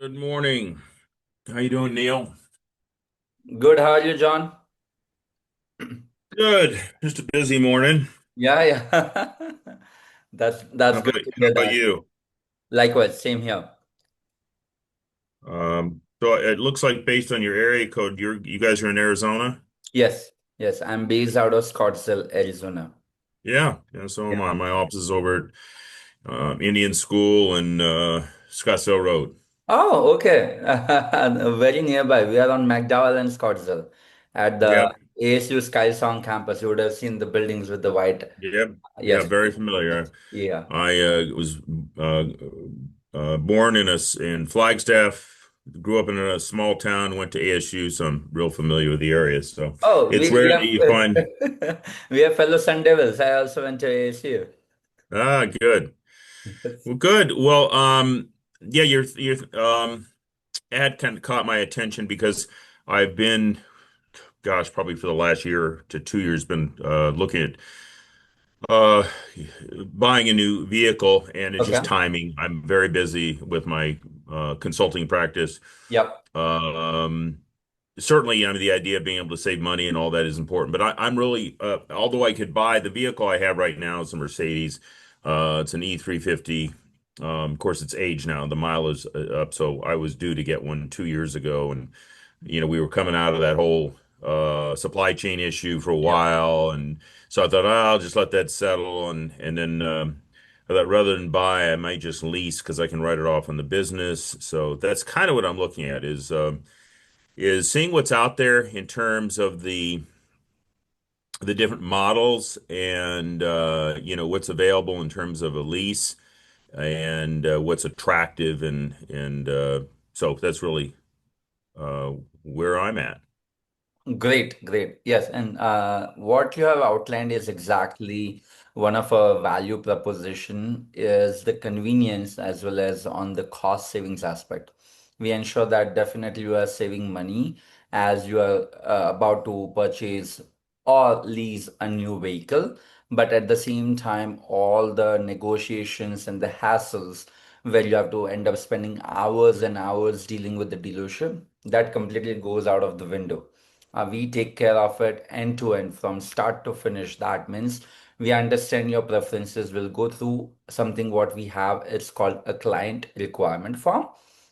Good morning. How you doing, Neil? Good, how are you, John? Good. Just a busy morning. Yeah, yeah. How That's about good to how hear about that. you? Likewise, same here. So it looks like based on your area code, you guys are in Arizona? Yes, yes. I'm based out of Scottsdale, Arizona. Yeah, yeah, so am Yeah. I. My office is over at Indian School and Scottsdale Road. Oh, okay. Very nearby. We are on McDowell and Scottsdale at the Yep, ASU Skysong campus. You would have seen the buildings with the white. yep, yeah, Yes. very familiar. Yeah. I was uh, born in Flagstaff, grew up in a small town, went to ASU, so I'm real familiar with the area. So Oh, it's we rare that have you find. we have fellow Sun Devils. I also went to ASU. Good. Well, good. Well, yeah, your ad kind of caught my attention because I've been, gosh, probably for the last year to 2 years, been looking at uh buying a new vehicle, and it's just Okay. timing. I'm very busy with my consulting practice. Yep. Um, Certainly, the idea of being able to save money and all that is important. But I'm really, although I could buy the vehicle I have right now, it's a Mercedes. It's an E350. Of course, it's aged now. The mile is up. So I was due to get one 2 years ago, and we were coming out of that whole supply chain issue for a Yep. while, and so I thought, I'll just let that settle, and then I thought rather than buy, I might just lease because I can write it off on the business. So that's kind of what I'm looking at is seeing what's out there in terms of the different models and what's available in terms of a lease and what's attractive and so that's really uh, where I'm at. Great, great. Yes, and what you have outlined is exactly one of our value proposition is the convenience as well as on the cost savings aspect. We ensure that definitely you are saving money as you are about to purchase or lease a new vehicle, but at the same time, all the negotiations and the hassles where you have to end up spending hours and hours dealing with the dealership, that completely goes out of the window. We take care of it end to end from start to finish. That means we understand your preferences. We'll go through something what we have. It's called a client requirement form,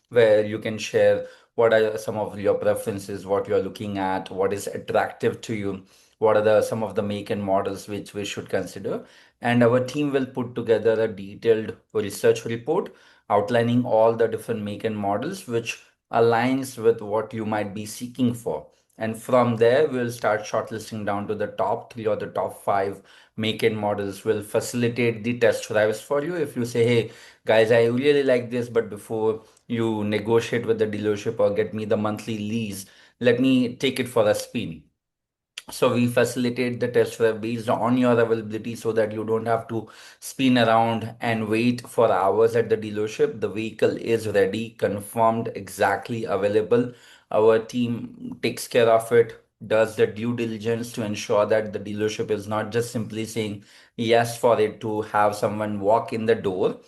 where you can share what are some of your preferences, what you're looking at, what is attractive to you, what are the some of the make and models which we should consider. And our team will put together a detailed research report outlining all the different make and models which aligns with what you might be seeking for. And from there, we'll start shortlisting down to the top three or the top five make and models. Will facilitate the test drives for you. If you say, hey, guys, I really like this, but before you negotiate with the dealership or get me the monthly lease, let me take it for a spin. So we facilitate the test drive based on your availability so that you don't have to spin around and wait for hours at the dealership. The vehicle is ready, confirmed, exactly available. Our team takes care of it, does the due diligence to ensure that the dealership is not just simply saying yes for it to have someone walk in the door.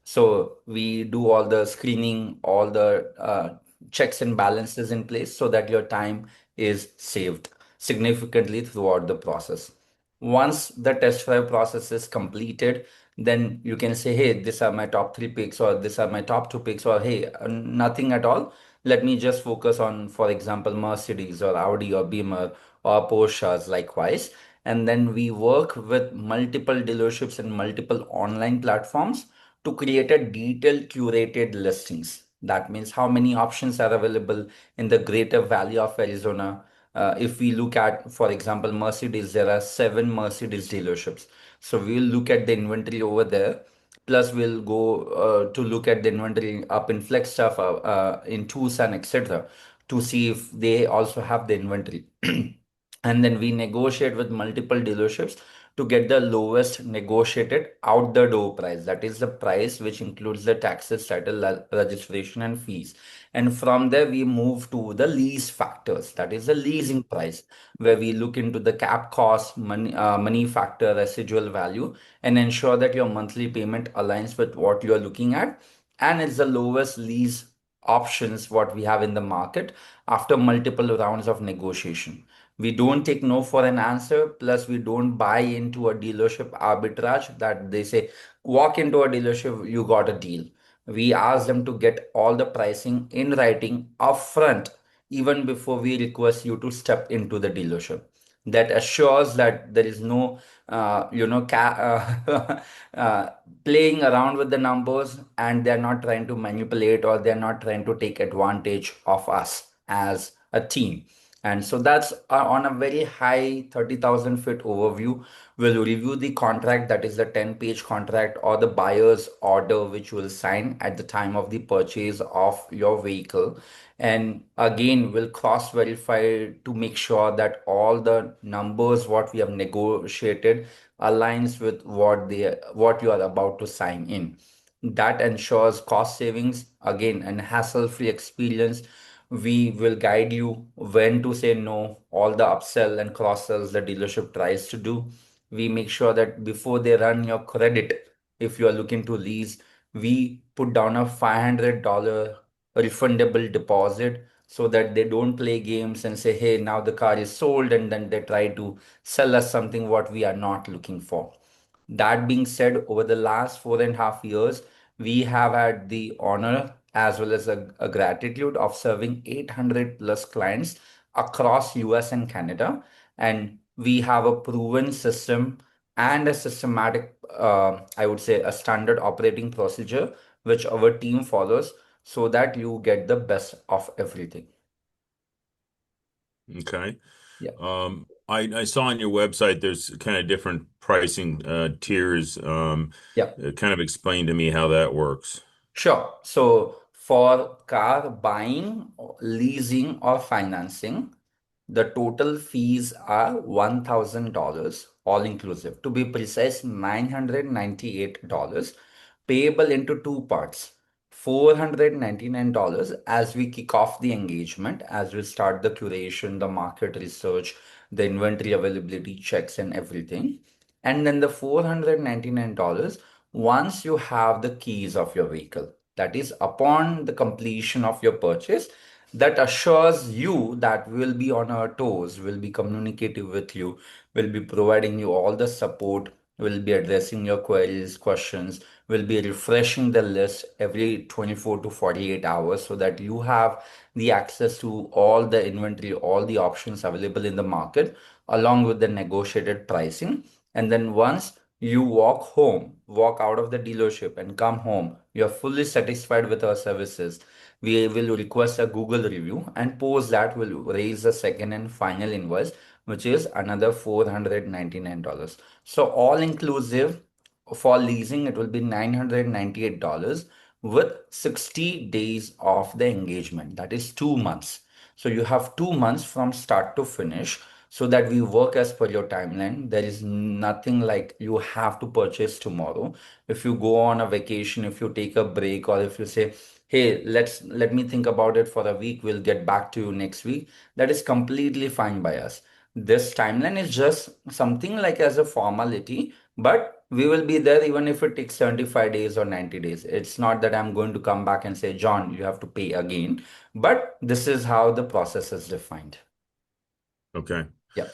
So we do all the screening, all the checks and balances in place so that your time is saved significantly throughout the process. Once the test drive process is completed, then you can say, hey, these are my top three picks, or these are my top two picks, or hey, nothing at all. Let me just focus on, for example, Mercedes or Audi or Beamer or Porsches likewise. And then we work with multiple dealerships and multiple online platforms to create a detailed curated listings. That means how many options are available in the greater valley of Arizona. If we look at, for example, Mercedes, there are seven Mercedes dealerships. So we'll look at the inventory over there. Plus, we'll go to look at the inventory up in Flagstaff, in Tucson, etc., to see if they also have the inventory. And then we negotiate with multiple dealerships to get the lowest negotiated out the door price. That is the price which includes the taxes, title, registration, and fees. And from there, we move to the lease factors. That is the leasing price, where we look into the cap cost, money factor, residual value, and ensure that your monthly payment aligns with what you are looking at. And it's the lowest lease options what we have in the market after multiple rounds of negotiation. We don't take no for an answer, plus we don't buy into a dealership arbitrage that they say walk into a dealership, you got a deal. We ask them to get all the pricing in writing upfront even before we request you to step into the dealership. That assures that there is no uh, playing around with the numbers, and they're not trying to manipulate, or they're not trying to take advantage of us as a team. And so that's on a very high 30,000 feet overview. We'll review the contract, that is the 10-page contract or the buyer's order, which will sign at the time of the purchase of your vehicle. And again, we'll cross verify to make sure that all the numbers what we have negotiated aligns with what you are about to sign in. That ensures cost savings, again, and hassle-free experience. We will guide you when to say no, all the upsell and cross sells the dealership tries to do. We make sure that before they run your credit, if you are looking to lease, we put down a $500 refundable deposit so that they don't play games and say, hey, now the car is sold, and then they try to sell us something what we are not looking for. That being said, over the last 4.5 years, we have had the honor as well as a gratitude of serving 800 plus clients across US and Canada. And we have a proven system and a systematic, I would say, a standard operating procedure which our team follows so that you get the best of everything. Okay. Yeah. I saw on your website there's kind of different pricing tiers. Yeah. Kind of explain to me how that works. Sure. So for car buying, leasing, or financing, the total fees are $1,000, all inclusive. To be precise, $998, payable into two parts. $499 as we kick off the engagement, as we start the curation, the market research, the inventory availability checks, and everything. And then the $499 once you have the keys of your vehicle. That is, upon the completion of your purchase, that assures you that we'll be on our toes, we'll be communicative with you, we'll be providing you all the support, we'll be addressing your queries, questions, we'll be refreshing the list every 24 to 48 hours so that you have the access to all the inventory, all the options available in the market, along with the negotiated pricing. And then once you walk out of the dealership and come home, you're fully satisfied with our services, we will request a Google review, and post that will raise the second and final invoice, which is another $499. So all inclusive for leasing, it will be $998 with 60 days of the engagement. That is 2 months. So you have 2 months from start to finish so that we work as per your timeline. There is nothing like you have to purchase tomorrow. If you go on a vacation, if you take a break, or if you say, hey, let me think about it for a week, we'll get back to you next week, that is completely fine by us. This timeline is just something like as a formality, but we will be there even if it takes 75 days or 90 days. It's not that I'm going to come back and say, John, you have to pay again. But this is how the process is defined. Okay. Yeah.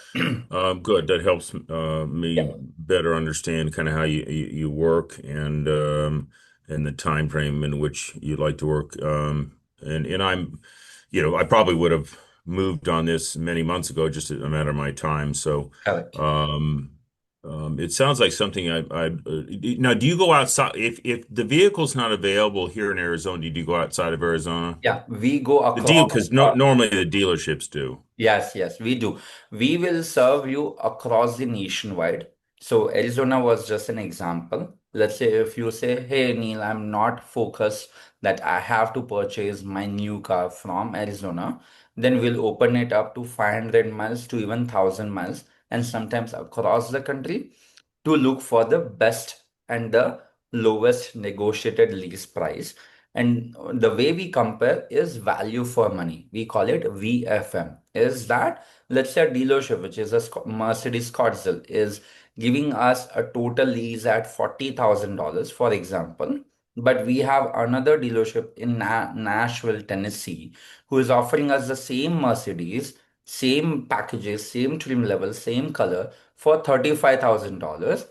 Good. That helps me Yeah. better understand kind of how you work and the time frame in which you like to work. And I'm, I probably would have moved on this many months ago, just a matter of my time. So, Correct. um, it sounds like something now, do you go outside if the vehicle's not available here in Arizona, do you go outside of Arizona? Yeah. We go The deal, across. because no, normally the dealerships do. Yes, yes, we do. We will serve you across the nationwide. So Arizona was just an example. Let's say if you say, hey, Neil, I'm not focused that I have to purchase my new car from Arizona, then we'll open it up to 500 miles to even 1,000 miles, and sometimes across the country to look for the best and the lowest negotiated lease price. And the way we compare is value for money. We call it VFM. Is that, let's say a dealership, which is a Mercedes Scottsdale, is giving us a total lease at $40,000, for example. But we have another dealership in Nashville, Tennessee, who is offering us the same Mercedes, same packages, same trim level, same color for $35,000.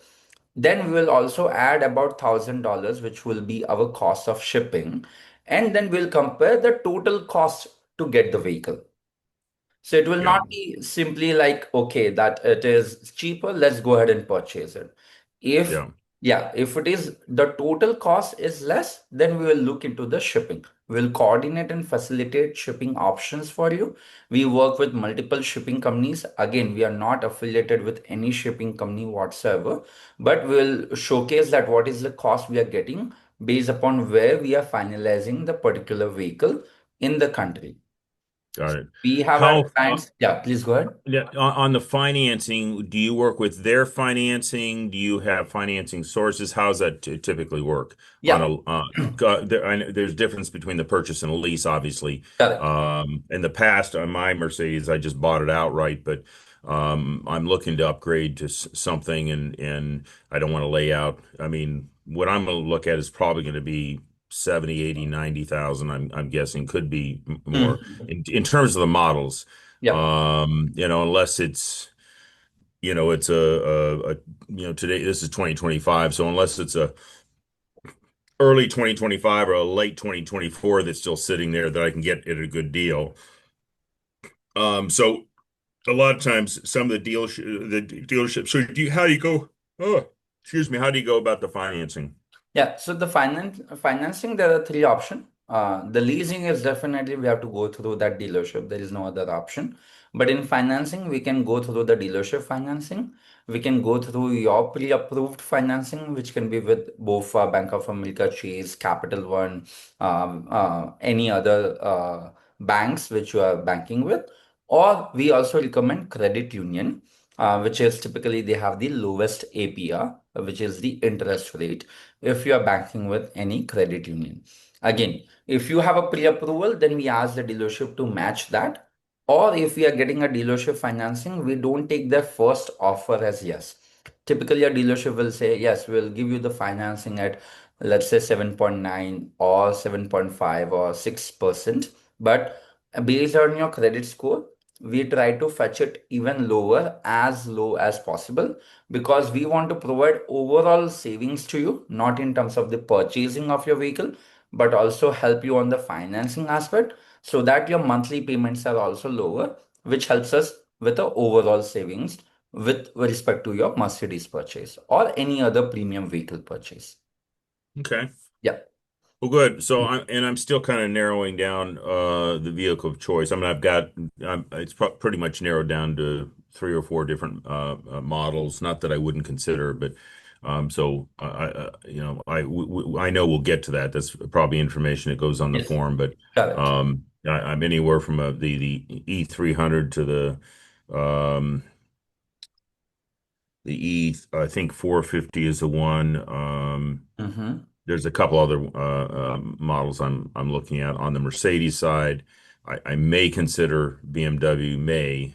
Then we will also add about $1,000, which will be our cost of shipping. And then we'll compare the total cost to get the vehicle. So it will Yeah. not be simply like, okay, that it is cheaper, let's go ahead and purchase it. If, Yeah. yeah, if it is the total cost is less, then we will look into the shipping. We'll coordinate and facilitate shipping options for you. We work with multiple shipping companies. Again, we are not affiliated with any shipping company whatsoever, but we'll showcase that what is the cost we are getting based upon where we are finalizing the particular vehicle in the country. Got it. We have had How, clients. Yeah, please go ahead. yeah, on the financing, do you work with their financing? Do you have financing sources? How does that typically work on Yeah, there's difference between the purchase and a lease, obviously. correct. In the past, on my Mercedes, I just bought it outright, but I'm looking to upgrade to something, and I don't want to lay out. I mean, what I'm going to look at is probably going to be 70, 80, 90,000. I'm guessing could be more Mhm. in terms of the models. Yeah, Unless it's today this is 2025, so unless it's a early 2025 or a late 2024 that's still sitting there that I can get at a good deal. So a lot of times some of the dealerships. So how do you go? Oh, excuse me. How do you go about the financing? yeah. So the financing, there are three options. The leasing is definitely we have to go through that dealership. There is no other option. But in financing, we can go through the dealership financing. We can go through your pre-approved financing, which can be with both Bank of America, Chase, Capital One, any other banks which you are banking with. Or we also recommend credit union, which is typically they have the lowest APR, which is the interest rate if you are banking with any credit union. Again, if you have a pre-approval, then we ask the dealership to match that. Or if we are getting a dealership financing, we don't take their first offer as yes. Typically, a dealership will say, yes, we'll give you the financing at, let's say, 7.9 or 7.5 or 6%. But based on your credit score, we try to fetch it even lower, as low as possible, because we want to provide overall savings to you, not in terms of the purchasing of your vehicle, but also help you on the financing aspect so that your monthly payments are also lower, which helps us with the overall savings with respect to your Mercedes purchase or any other premium vehicle purchase. Okay. Yeah. Well, good. I'm still kind of narrowing down the vehicle of choice. I mean, it's pretty much narrowed down to three or four different models. Not that I wouldn't consider, but so I know we'll get to that. That's probably information that goes on the Yes. form, but Correct. I'm anywhere from the E300 to the I think 450 is the one. Mm-hmm. There's a couple other models I'm looking at on the Mercedes side. I may consider BMW,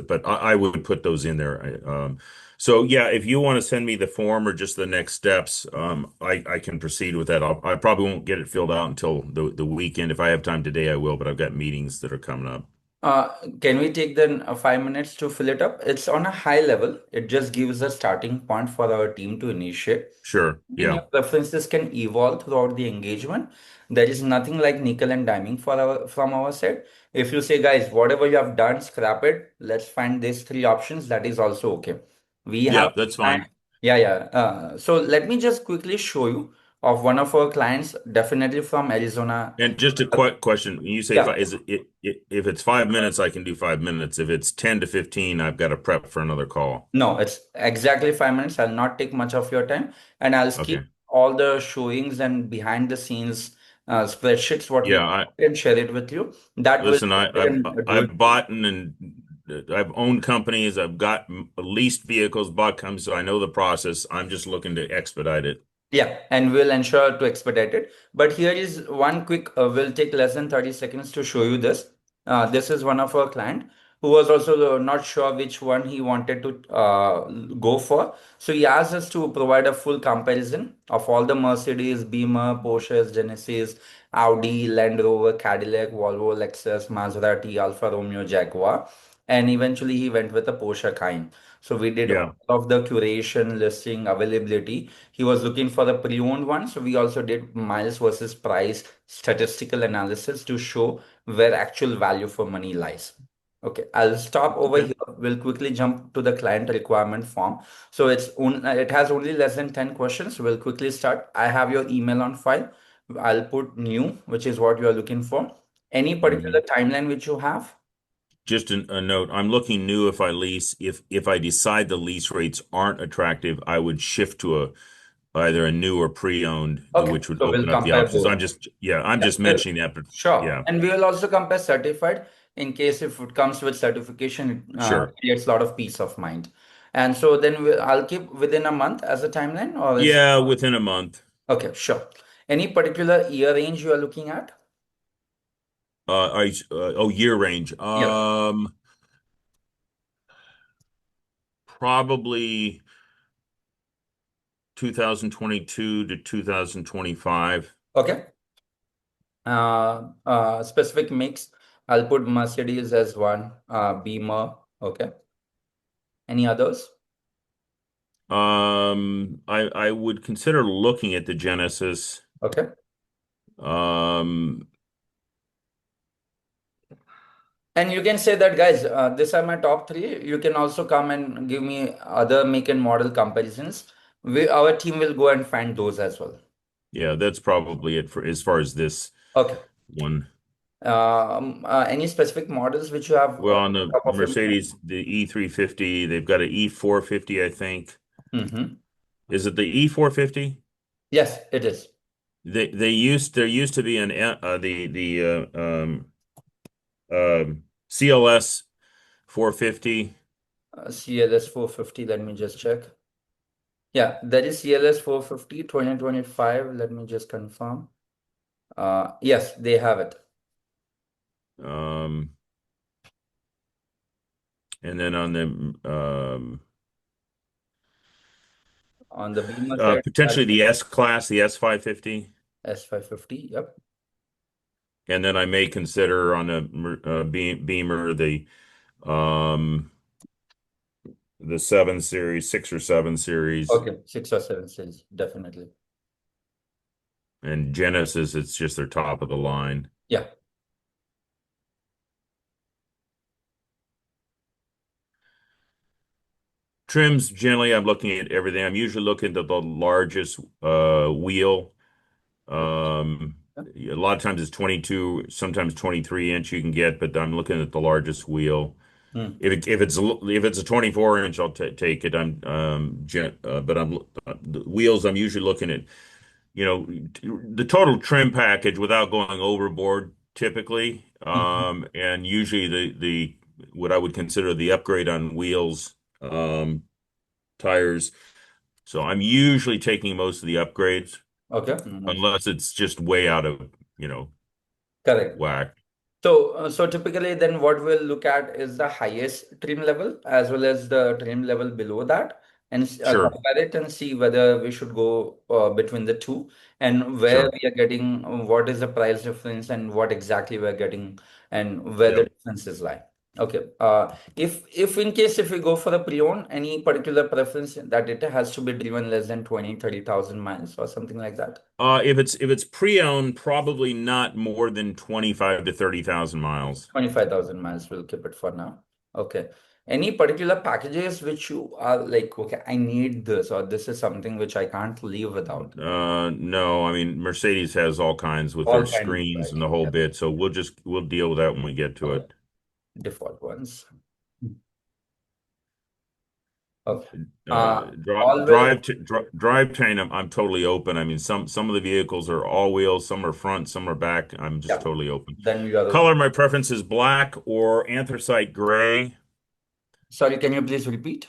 but I would put those in there. So yeah, if you want to send me the form or just the next steps, I can proceed with that. I probably won't get it filled out until the weekend. If I have time today, I will, but I've got meetings that are coming up. Uh, can we take then 5 minutes to fill it up? It's on a high level. It just gives a starting point for our team to initiate. Sure. And Yeah. your preferences can evolve throughout the engagement. There is nothing like nickel and diming for our from our side. If you say, guys, whatever you have done, scrap it. Let's find these three options. That is also okay. We have Yeah, that's client. fine. Yeah, yeah. So let me just quickly show you of one of our clients, definitely from Arizona. And just a quick question. When you say Yeah. five, if it's 5 minutes, I can do 5 minutes. If it's 10 to 15, I've got to prep for another call. No, it's exactly 5 minutes. I'll not take much of your time, and I'll skip Okay. all the showings and behind the scenes spreadsheets what we Yeah, I and share it with you. That will listen, do it. I've bought and I've owned companies, I've got leased vehicles, bought companies, so I know the process. I'm just looking to expedite it. Yeah, and we'll ensure to expedite it. But here is one quick. We'll take less than 30 seconds to show you this. This is one of our client. who was also not sure which one he wanted to go for. So he asked us to provide a full comparison of all the Mercedes, Beamer, Porsches, Genesis, Audi, Land Rover, Cadillac, Volvo, Lexus, Maserati, Alfa Romeo, Jaguar, and eventually he went with a Porsche Cayenne. So we did all Yeah. of the curation, listing, availability. He was looking for the pre-owned one, so we also did miles versus price statistical analysis to show where actual value for money lies. Okay, I'll stop over Okay. here. We'll quickly jump to the client requirement form. So it has only less than 10 questions. We'll quickly start. I have your email on file. I'll put new, which is what you are looking for. Any particular Mhm. timeline which you have? Just a note, I'm looking new if I lease. If I decide the lease rates aren't attractive, I would shift to a either a new or pre-owned, Okay, which would so we'll open up the compare options. both. I'm Yeah, just mentioning that, but sure. yeah, And we will also compare certified in case if it comes with certification, it sure. creates a lot of peace of mind. And so then I'll keep within a month as a timeline, or is Yeah, within a month. okay, sure. Any particular year range you are looking at? Year range. Yes. Probably 2022 to 2025. Okay. Specific mix. I'll put Mercedes as one, Beamer. Okay. Any others? I would consider looking at the Genesis. Okay. Um, And you can say that, guys, these are my top three. You can also come and give me other make and model comparisons. Our team will go and find those as well. yeah, that's probably it for as far as this Okay. one. Any specific models which you have Well, on the top of your mind? Mercedes, the E350, they've got an E450, I think. Mm-hmm. Is it the E450? Yes, it is. There used to be an CLS 450. CLS 450. Let me just check. Yeah, that is CLS 450 2025. Let me just confirm. Yes, they have it. Um, and then on the On the Beamer side, potentially the S class, the S550. S550. Yep. And then I may consider on the Beamer um the 7 series, 6 or 7 series, Okay, 6 or 7 series, definitely. and Genesis, it's just their top of the line. Yeah. Trims, generally, I'm looking at everything. I'm usually looking at the largest wheel. Um, Yeah. a lot of times it's 22, sometimes 23 inch you can get, but I'm looking at the largest wheel. Hmm. If it's a 24 inch, I'll take it. But the wheels. I'm usually looking at the total trim package without going overboard typically, Mhm. and usually the what I would consider the upgrade on wheels, tires. So I'm usually taking most of the upgrades Okay. unless it's just way out of, you know, Correct. whack. So typically, then what we'll look at is the highest trim level as well as the trim level below that, and Sure, compare it and see whether we should go between the two and where sure. we are getting what is the price difference and what exactly we're getting and where the Yep. differences lie. Okay. If in case if we go for a pre-owned, any particular preference that it has to be driven less than 20, 30,000 miles or something like that? If it's pre-owned, probably not more than 25 to 30,000 miles. 25,000 miles, we'll keep it for now. Okay. Any particular packages which you are like, okay, I need this, or this is something which I can't live without? No, I mean Mercedes has all kinds with their All kinds, screens right? and the whole Yeah. bit, so we'll deal with that when we get to Okay. it. Default ones. Okay. Uh, All will, drivetrain, I'm totally open. I mean, some of the vehicles are all wheels, some are front, some are back. I'm just yeah. totally open. Then you are okay. Color, my preference is black or anthracite gray. Sorry, can you please repeat?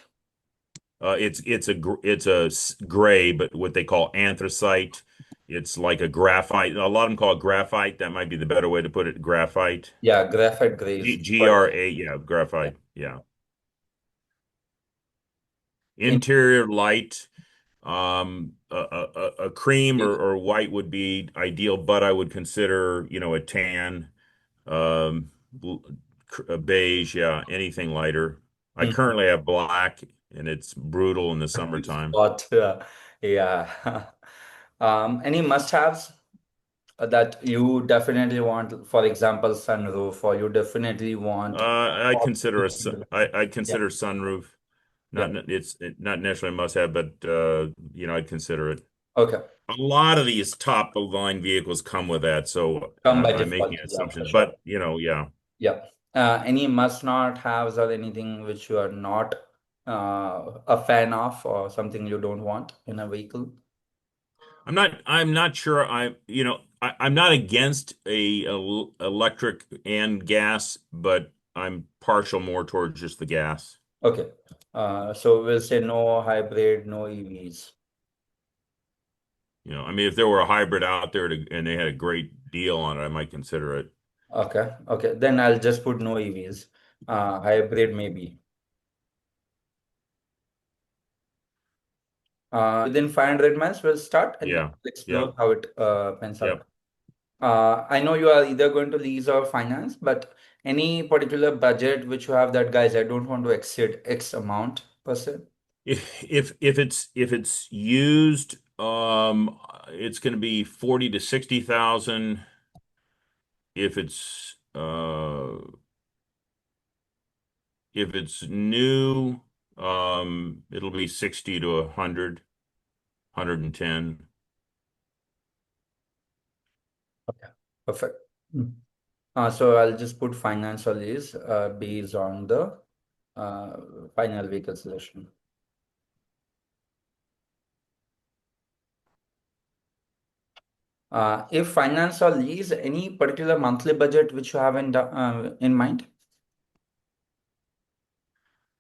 It's gray, but what they call anthracite. It's like a graphite. A lot of them call it graphite. That might be the better way to put it. Graphite. Yeah, graphite gray G is G quite R A. Yeah, yeah. graphite. Yeah. In Interior light. A cream or white would be ideal, but I would consider, a tan, um, a beige, yeah, anything lighter. I Mhm. currently have black, and it's brutal in the It's summertime. hot. Yeah. Any must-haves that you definitely want, for example, sunroof, or you definitely want. I'd consider I'd Yeah, consider sunroof. yeah. It's not necessarily a must-have, but I'd consider it. Okay. A lot of these top of line vehicles come with that, so Come by I'm making default. Yeah, for assumptions. sure. But yeah, Yeah. Any must not haves or anything which you are not a fan of or something you don't want in a vehicle? I'm not sure. I'm not against electric and gas, but I'm partial more towards just the gas. Okay. So we'll say no hybrid, no EVs. I mean, if there were a hybrid out there and they had a great deal on it, I might consider it. Okay. Okay. Then I'll just put no EVs. Hybrid maybe. Within 500 miles, we'll start and then Yeah. we'll explore Yep. how it pans out. Yep. I know you are either going to lease or finance, but any particular budget which you have that, guys, I don't want to exceed X amount per se. If it's used, it's going to be 40 to 60,000. If it's new, it'll be 60 to 100, 110. Okay, perfect. Mm. So I'll just put finance or lease based on the uh, final vehicle selection. If finance or lease, any particular monthly budget which you have in mind?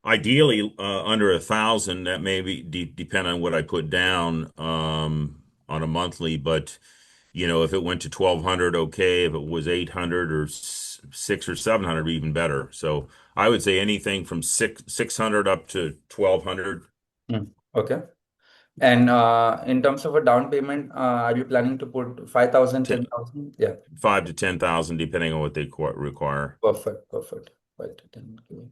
Ideally, under 1,000. That may be depend on what I put down on a monthly. But if it went to 1,200, okay. If it was 800 or six or 700, even better. So I would say anything from 600 up to 1,200, Mm. Okay. And in terms of a down payment, are you planning to put 5,000, 10,000? Yeah, 5 to 10,000, depending on what they require. perfect, perfect. 5 to 10K.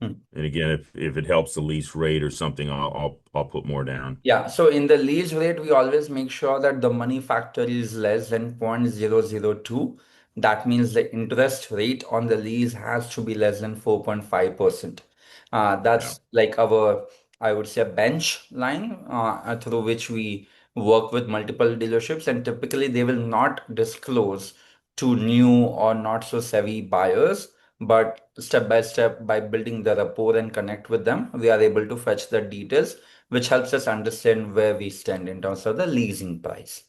Hmm. And again, if it helps the lease rate or something, I'll put more down. Yeah, so in the lease rate, we always make sure that the money factor is less than 0.002. That means the interest rate on the lease has to be less than 4.5%. Yeah. That's like our, I would say, bench line through which we work with multiple dealerships, and typically they will not disclose to new or not so savvy buyers. But step by step, by building the rapport and connect with them, we are able to fetch the details which helps us understand where we stand in terms of the leasing price.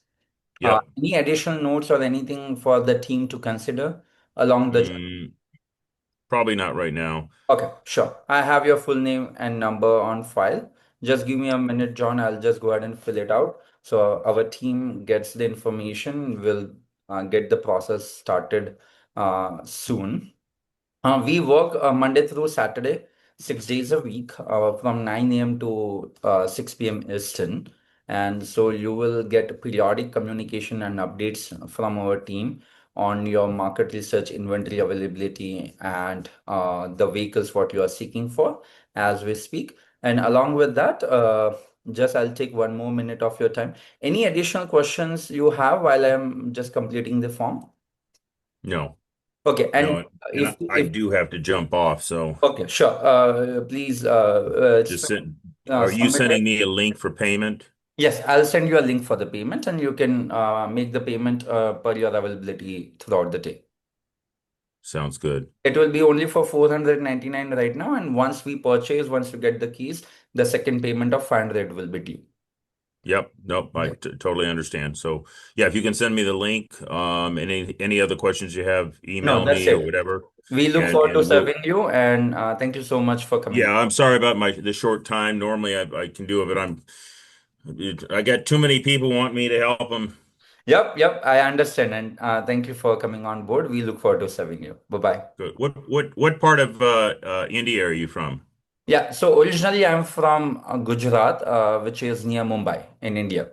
Yep. Any additional notes or anything for the team to consider along the journey? Mm, Probably not right now. Okay, sure. I have your full name and number on file. Just give me a minute, John. I'll just go ahead and fill it out. So our team gets the information. We'll get the process started soon. We work Monday through Saturday, 6 days a week, from 9 a.m. to 6 p.m. Eastern. And so you will get periodic communication and updates from our team on your market research, inventory availability, and the vehicles what you are seeking for as we speak. And along with that, just I'll take one more minute of your time. Any additional questions you have while I'm just completing the form? No, Okay, and no, and I if do have to jump off. So okay, sure. Please just explain, send. Are you submit it. sending me a link for payment? Yes, I'll send you a link for the payment, and you can make the payment per your availability throughout the day. Sounds good. It will be only for 499 right now, and once we purchase, once you get the keys, the second payment of 500 will be due. Yep. Nope. I Yeah. totally understand. So yeah, if you can send me the link, any other questions you have, No, email that's me or it. whatever, We look and forward to and we'll. serving you, and thank you so much for coming Yeah, on. I'm sorry about the short time. Normally I can do it, but I got too many people want me to help them. Yep, yep, I understand, and thank you for coming on board. We look forward to serving you. Bye bye. Good. What part of India are you from? Yeah, so originally I'm from Gujarat, which is near Mumbai in India.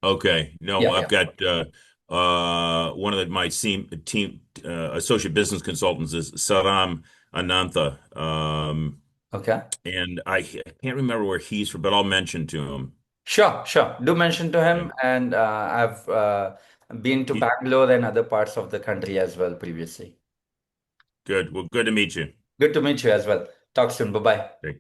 Okay. No, Yeah, I've yeah. got one of my team associate business consultants is Saram Anantha. Okay. And I can't remember where he's from, but I'll mention to him. Sure, sure. Do mention to Yeah. him, and I've been to He, Bangalore and other parts of the country as well previously. good. Well, good to meet you. Good to meet you as well. Talk soon. Bye bye. Okay.